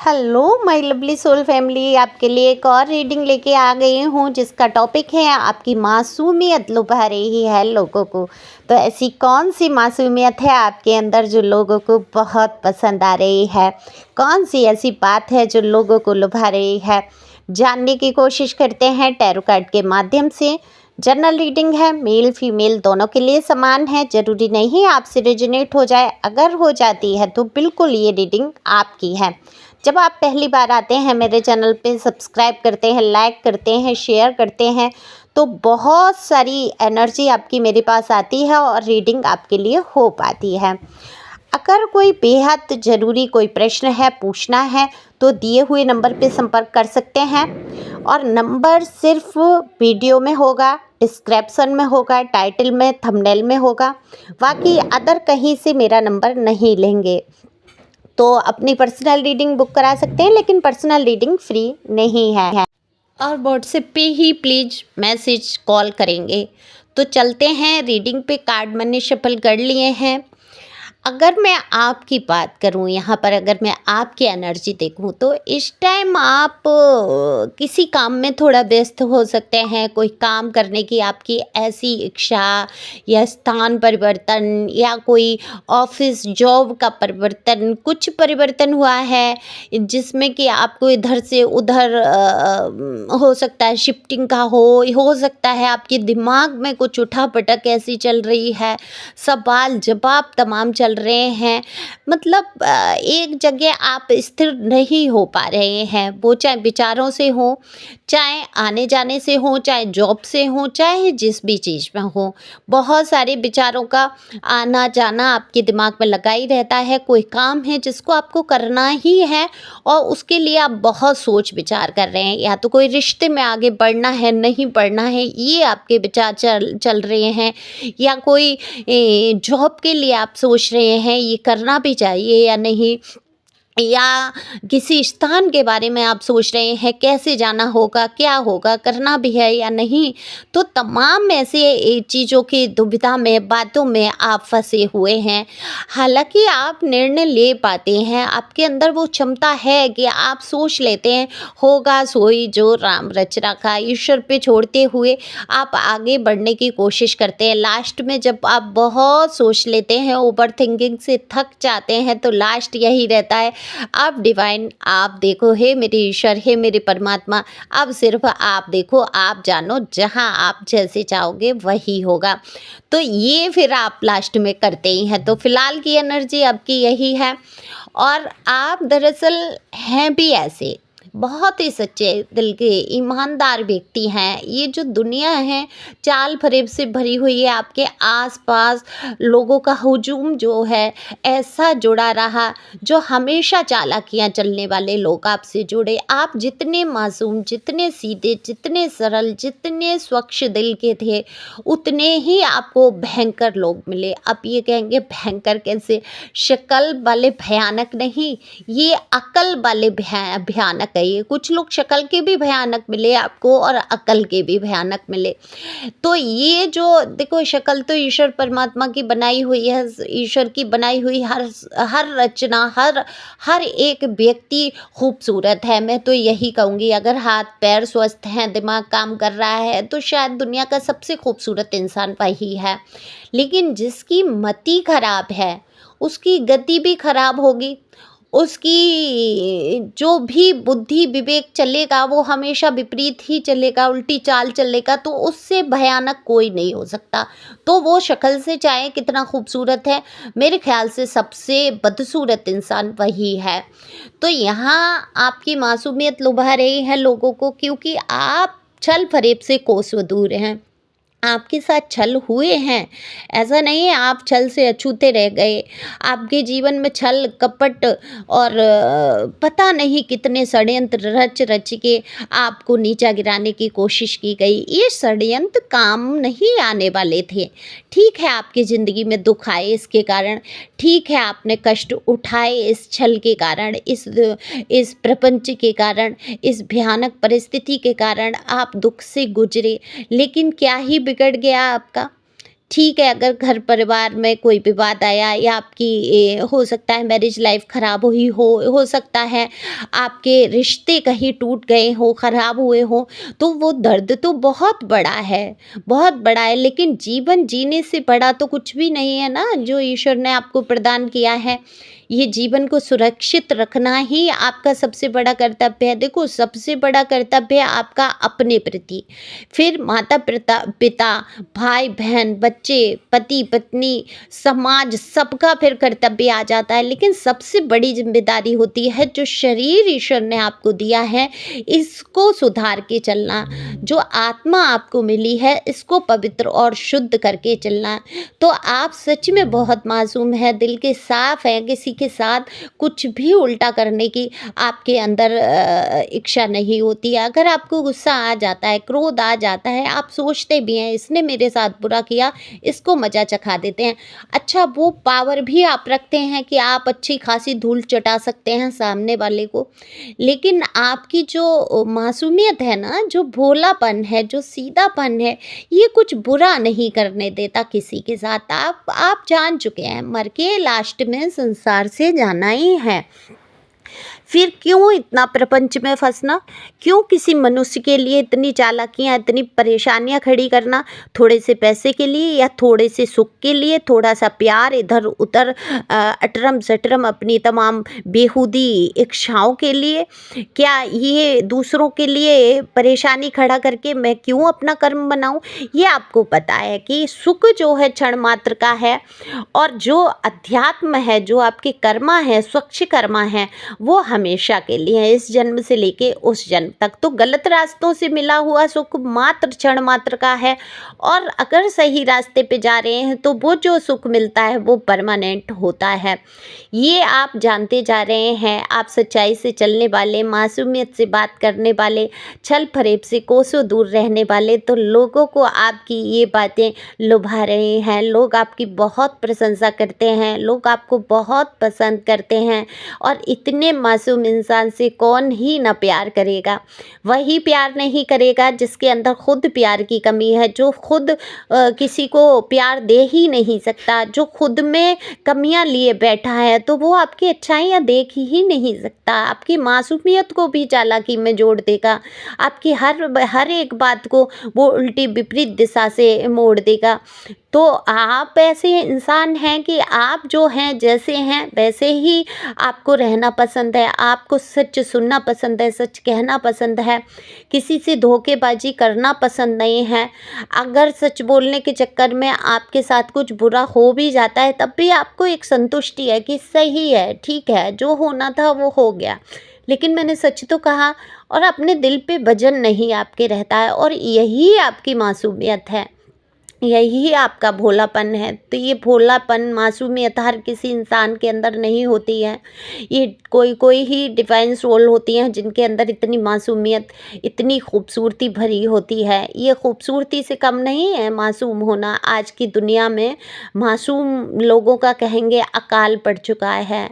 Hello my lovely soul family, आपके लिए एक और रीडिंग लेके आ गई हूँ जिसका टॉपिक है आपकी मासूमियत लुभा रही है लोगों को। तो ऐसी कौन सी मासूमियत है आपके अंदर जो लोगों को बहुत पसंद आ रही है? कौन सी ऐसी बात है जो लोगों को लुभा रही है? जानने की कोशिश करते हैं टैरो कार्ड के माध्यम से। जनरल रीडिंग है, मेल फीमेल दोनों के लिए समान है, ज़रूरी नहीं आपसे रेजोनेट हो जाए। अगर हो जाती है तो बिल्कुल ये रीडिंग आपकी है। जब आप पहली बार आते हैं मेरे चैनल पे, सब्सक्राइब करते हैं, लाइक करते हैं, शेयर करते हैं, तो बहुत सारी एनर्जी आपकी मेरे पास आती है और रीडिंग आपके लिए हो पाती है। अगर कोई बेहद ज़रूरी कोई प्रश्न है, पूछना है, तो दिए हुए नंबर पे संपर्क कर सकते हैं। और नंबर सिर्फ वीडियो में होगा, डिस्क्रिप्शन में होगा, टाइटल में, थंबनेल में होगा। बाकी अदर कहीं से मेरा नंबर नहीं लेंगे। तो अपनी पर्सनल रीडिंग बुक करा सकते हैं, लेकिन पर्सनल रीडिंग फ्री नहीं है। और व्हाट्सएप पे ही प्लीज़ मैसेज कॉल करेंगे। तो चलते हैं रीडिंग पे। कार्ड मैंने शफल कर लिए हैं। अगर मैं आपकी बात करूं, यहाँ पर अगर मैं आपकी एनर्जी देखूं, तो इस टाइम आप किसी काम में थोड़ा व्यस्त हो सकते हैं। कोई काम करने की आपकी ऐसी इच्छा, या स्थान परिवर्तन, या कोई ऑफिस जॉब का परिवर्तन, कुछ परिवर्तन हुआ है जिसमें कि आपको इधर से उधर हो सकता है शिफ्टिंग का हो सकता है आपके दिमाग में कुछ उठापटक ऐसी चल रही है, सवाल जवाब तमाम चल रहे हैं। मतलब एक जगह आप स्थिर नहीं हो पा रहे हैं। वो चाहे विचारों से हो, चाहे आने जाने से हो, चाहे जॉब से हो, चाहे जिस भी चीज़ में हो। बहुत सारे विचारों का आना जाना आपके दिमाग में लगा ही रहता है। कोई काम है जिसको आपको करना ही है और उसके लिए आप बहुत सोच विचार कर रहे हैं। या तो कोई रिश्ते में आगे बढ़ना है, नहीं बढ़ना है, ये आपके विचार चल रहे हैं। या कोई जॉब के लिए आप सोच रहे हैं ये करना भी चाहिए या नहीं। या किसी स्थान के बारे में आप सोच रहे हैं कैसे जाना होगा, क्या होगा, करना भी है या नहीं। तो तमाम ऐसे चीज़ों की दुविधा में, बातों में आप फंसे हुए हैं। हालांकि आप निर्णय ले पाते हैं, आपके अंदर वो क्षमता है कि आप सोच लेते हैं होगा सोई जो राम रच रखा। ईश्वर पे छोड़ते हुए आप आगे बढ़ने की कोशिश करते हैं। लास्ट में जब आप बहुत सोच लेते हैं, ओवर थिंकिंग से थक जाते हैं, तो लास्ट यही रहता है, आप डिवाइन, आप देखो, हे मेरे ईश्वर, हे मेरे परमात्मा, अब सिर्फ आप देखो, आप जानो, जहां आप जैसे चाहोगे वही होगा। तो ये फिर आप लास्ट में करते ही हैं। तो फिलहाल की एनर्जी आपकी यही है। और आप दरअसल हैं भी ऐसे बहुत ही सच्चे दिल के ईमानदार व्यक्ति हैं। ये जो दुनिया है चाल फरेब से भरी हुई है। आपके आसपास लोगों का हुजूम जो है ऐसा जुड़ा रहा, जो हमेशा चालाकियां चलने वाले लोग आपसे जुड़े। आप जितने मासूम, जितने सीधे, जितने सरल, जितने स्वच्छ दिल के थे, उतने ही आपको भयंकर लोग मिले। अब ये कहेंगे भयंकर कैसे? शक्ल वाले भयानक नहीं, ये अकल वाले भयानक है। ये कुछ लोग शक्ल के भी भयानक मिले आपको और अकल के भी भयानक मिले। तो ये जो देखो, शक्ल तो ईश्वर परमात्मा की बनाई हुई है। ईश्वर की बनाई हुई हर रचना, हर एक व्यक्ति खूबसूरत है। मैं तो यही कहूँगी, अगर हाथ पैर स्वस्थ हैं, दिमाग काम कर रहा है, तो शायद दुनिया का सबसे खूबसूरत इंसान वही है। लेकिन जिसकी मति खराब है उसकी गति भी खराब होगी। उसकी जो भी बुद्धि विवेक चलेगा वो हमेशा विपरीत ही चलेगा, उल्टी चाल चलेगा। तो उससे भयानक कोई नहीं हो सकता। तो वो शक्ल से चाहे कितना खूबसूरत है, मेरे ख्याल से सबसे बदसूरत इंसान वही है। तो यहाँ आपकी मासूमियत लुभा रही है लोगों को, क्योंकि आप छल फरेब से कोसों दूर हैं। आपके साथ छल हुए हैं, ऐसा नहीं है आप छल से अछूते रह गए। आपके जीवन में छल कपट और पता नहीं कितने षड्यंत्र रच रच के आपको नीचा गिराने की कोशिश की गई। ये षड्यंत्र काम नहीं आने वाले थे। ठीक है आपकी ज़िंदगी में दुख आए इसके कारण, ठीक है आपने कष्ट उठाए इस छल के कारण, इस प्रपंच के कारण, इस भयानक परिस्थिति के कारण आप दुख से गुजरे। लेकिन क्या ही बिगड़ गया आपका? ठीक है, अगर घर परिवार में कोई विवाद आया या आपकी हो सकता है मैरिज लाइफ खराब हुई हो सकता है आपके रिश्ते कहीं टूट गए हो, खराब हुए हो, तो वो दर्द तो बहुत बड़ा है, बहुत बड़ा है। लेकिन जीवन जीने से बड़ा तो कुछ भी नहीं है ना, जो ईश्वर ने आपको प्रदान किया है। ये जीवन को सुरक्षित रखना ही आपका सबसे बड़ा कर्तव्य है। देखो, सबसे बड़ा कर्तव्य है आपका अपने प्रति, फिर माता पिता, भाई बहन, बच्चे, पति पत्नी, समाज, सबका फिर कर्तव्य आ जाता है। लेकिन सबसे बड़ी जिम्मेदारी होती है जो शरीर ईश्वर ने आपको दिया है, इसको सुधार के चलना। जो आत्मा आपको मिली है, इसको पवित्र और शुद्ध करके चलना। तो आप सच में बहुत मासूम है, दिल के साफ हैं, किसी के साथ कुछ भी उल्टा करने की आपके अंदर इच्छा नहीं होती है। अगर आपको गुस्सा आ जाता है, क्रोध आ जाता है, आप सोचते भी हैं इसने मेरे साथ बुरा किया, इसको मजा चखा देते हैं। अच्छा, वो पावर भी आप रखते हैं कि आप अच्छी खासी धूल चटा सकते हैं सामने वाले को। लेकिन आपकी जो मासूमियत है ना, जो भोलापन है, जो सीधापन है, ये कुछ बुरा नहीं करने देता किसी के साथ। आप जान चुके हैं मर के लास्ट में संसार से जाना ही है। फिर क्यों इतना प्रपंच में फंसना, क्यों किसी मनुष्य के लिए इतनी चालाकियाँ, इतनी परेशानियाँ खड़ी करना, थोड़े से पैसे के लिए या थोड़े से सुख के लिए, थोड़ा सा प्यार इधर उधर, अटरम सटरम अपनी तमाम बेहूदी इच्छाओं के लिए। क्या ये दूसरों के लिए परेशानी खड़ा करके मैं क्यों अपना कर्म बनाऊं? ये आपको पता है कि सुख जो है क्षण मात्र का है, और जो अध्यात्म है, जो आपके कर्मा है, स्वच्छ कर्मा है, वो हमेशा के लिए है, इस जन्म से लेके उस जन्म तक। तो गलत रास्तों से मिला हुआ सुख मात्र क्षण मात्र का है, और अगर सही रास्ते पे जा रहे हैं तो वो जो सुख मिलता है वो परमानेंट होता है। ये आप जानते जा रहे हैं। आप सच्चाई से चलने वाले, मासूमियत से बात करने वाले, छल फरेब से कोसों दूर रहने वाले, तो लोगों को आपकी ये बातें लुभा रहे हैं। लोग आपकी बहुत प्रशंसा करते हैं, लोग आपको बहुत पसंद करते हैं, और इतने मासूम इंसान से कौन ही ना प्यार करेगा। वही प्यार नहीं करेगा जिसके अंदर खुद प्यार की कमी है, जो खुद किसी को प्यार दे ही नहीं सकता, जो खुद में कमियां लिए बैठा है, तो वो आपकी अच्छाइयाँ देख ही नहीं सकता। आपकी मासूमियत को भी चालाकी में जोड़ देगा, आपकी हर एक बात को वो उल्टी विपरीत दिशा से मोड़ देगा। तो आप ऐसे इंसान हैं कि आप जो हैं, जैसे हैं वैसे ही आपको रहना पसंद है, आपको सच सुनना पसंद है, सच कहना पसंद है, किसी से धोखेबाजी करना पसंद नहीं है। अगर सच बोलने के चक्कर में आपके साथ कुछ बुरा हो भी जाता है, तब भी आपको एक संतुष्टि है कि सही है, ठीक है, जो होना था वो हो गया, लेकिन मैंने सच तो कहा। और अपने दिल पे वजन नहीं आपके रहता है, और यही आपकी मासूमियत है, यही आपका भोलापन है। तो ये भोलापन, मासूमियत हर किसी इंसान के अंदर नहीं होती है। ये कोई कोई ही डिवाइन सोल होती हैं जिनके अंदर इतनी मासूमियत, इतनी खूबसूरती भरी होती है। ये खूबसूरती से कम नहीं है मासूम होना। आज की दुनिया में मासूम लोगों का कहेंगे अकाल पड़ चुका है।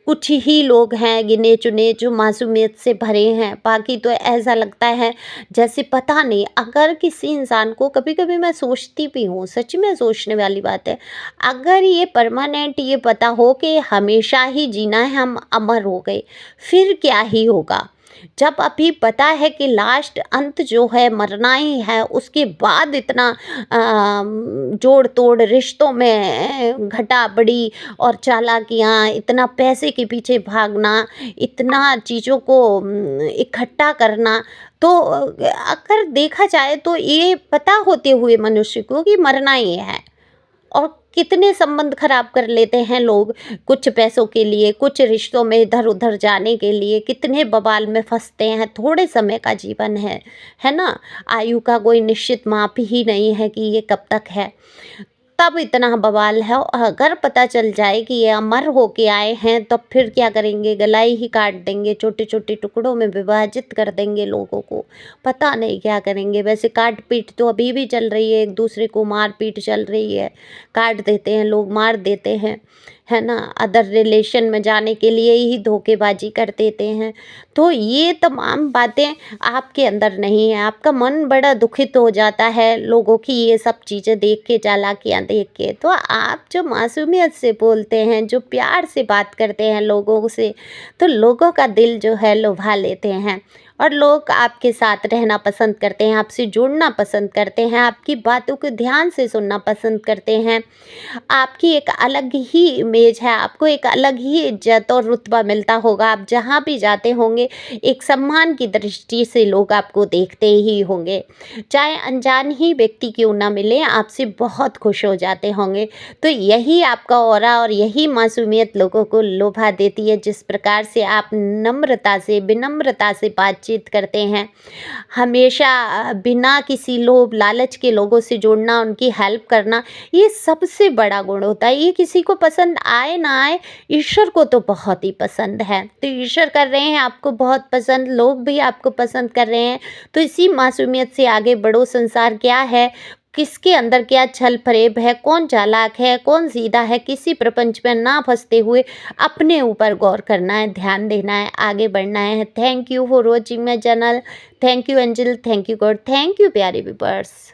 कुछ ही लोग हैं गिने चुने जो मासूमियत से भरे हैं, बाकी तो ऐसा लगता है जैसे पता नहीं। अगर किसी इंसान को, कभी कभी मैं सोचती भी हूँ, सच में सोचने वाली बात है, अगर ये परमानेंट ये पता हो कि हमेशा ही जीना है, हम अमर हो गए, फिर क्या ही होगा। जब अभी पता है कि लास्ट अंत जो है मरना ही है, उसके बाद इतना जोड़ तोड़ रिश्तों में घटा बढ़ी और चालाकियाँ, इतना पैसे के पीछे भागना, इतना चीज़ों को इकट्ठा करना, तो अगर देखा जाए तो ये पता होते हुए मनुष्य को कि मरना ही है, और कितने संबंध खराब कर लेते हैं लोग कुछ पैसों के लिए, कुछ रिश्तों में इधर उधर जाने के लिए, कितने बवाल में फंसते हैं। थोड़े समय का जीवन है ना, आयु का कोई निश्चित माप ही नहीं है कि ये कब तक है, तब इतना बवाल है। और अगर पता चल जाए कि ये अमर होके आए हैं, तब फिर क्या करेंगे, गलाई ही काट देंगे, छोटे छोटे टुकड़ों में विभाजित कर देंगे लोगों को, पता नहीं क्या करेंगे। वैसे काट पीट तो अभी भी चल रही है, एक दूसरे को मार पीट चल रही है, काट देते हैं लोग, मार देते हैं, है ना, अदर रिलेशन में जाने के लिए ही धोखेबाजी कर देते हैं। तो ये तमाम बातें आपके अंदर नहीं है, आपका मन बड़ा दुखित हो जाता है लोगों की ये सब चीज़ें देख के, चालाकियाँ देख के। तो आप जो मासूमियत से बोलते हैं, जो प्यार से बात करते हैं लोगों से, तो लोगों का दिल जो है लुभा लेते हैं और लोग आपके साथ रहना पसंद करते हैं, आपसे जुड़ना पसंद करते हैं, आपकी बातों को ध्यान से सुनना पसंद करते हैं। आपकी एक अलग ही इमेज है, आपको एक अलग ही इज्जत और रुतबा मिलता होगा। आप जहाँ भी जाते होंगे एक सम्मान की दृष्टि से लोग आपको देखते ही होंगे। चाहे अनजान ही व्यक्ति क्यों ना मिले, आपसे बहुत खुश हो जाते होंगे। तो यही आपका ऑरा और यही मासूमियत लोगों को लुभा देती है। जिस प्रकार से आप नम्रता से, विनम्रता से बातचीत करते हैं, हमेशा बिना किसी लोभ लालच के लोगों से जुड़ना, उनकी हेल्प करना, ये सबसे बड़ा गुण होता है। ये किसी को पसंद आए ना आए, ईश्वर को तो बहुत ही पसंद है। तो ईश्वर कर रहे हैं आपको बहुत पसंद, लोग भी आपको पसंद कर रहे हैं। तो इसी मासूमियत से आगे बढ़ो। संसार क्या है, किसके अंदर क्या छल फरेब है, कौन चालाक है, कौन सीधा है, किसी प्रपंच में ना फंसते हुए अपने ऊपर गौर करना है, ध्यान देना है, आगे बढ़ना है। Thank you for watching my channel. Thank you angel, thank you God, thank you प्यारे व्यूअर्स।